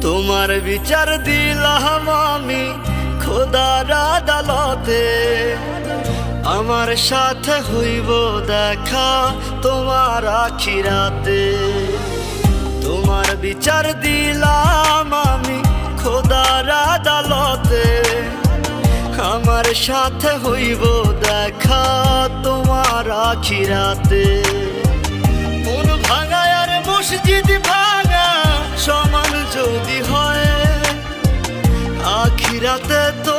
তোমার বিচার দিলাম আমি খোদার আদালতে, আমার সাথে হইব দেখা তোমার আখিরাতে। তোমার বিচার দিলাম আমি খোদার আদালতে, আমার সাথে হইব দেখা তোমার আখিরাতে। মন ভাঙা আর মসজিদ ভাঙা সমান যদি হয়, আখিরাতে তো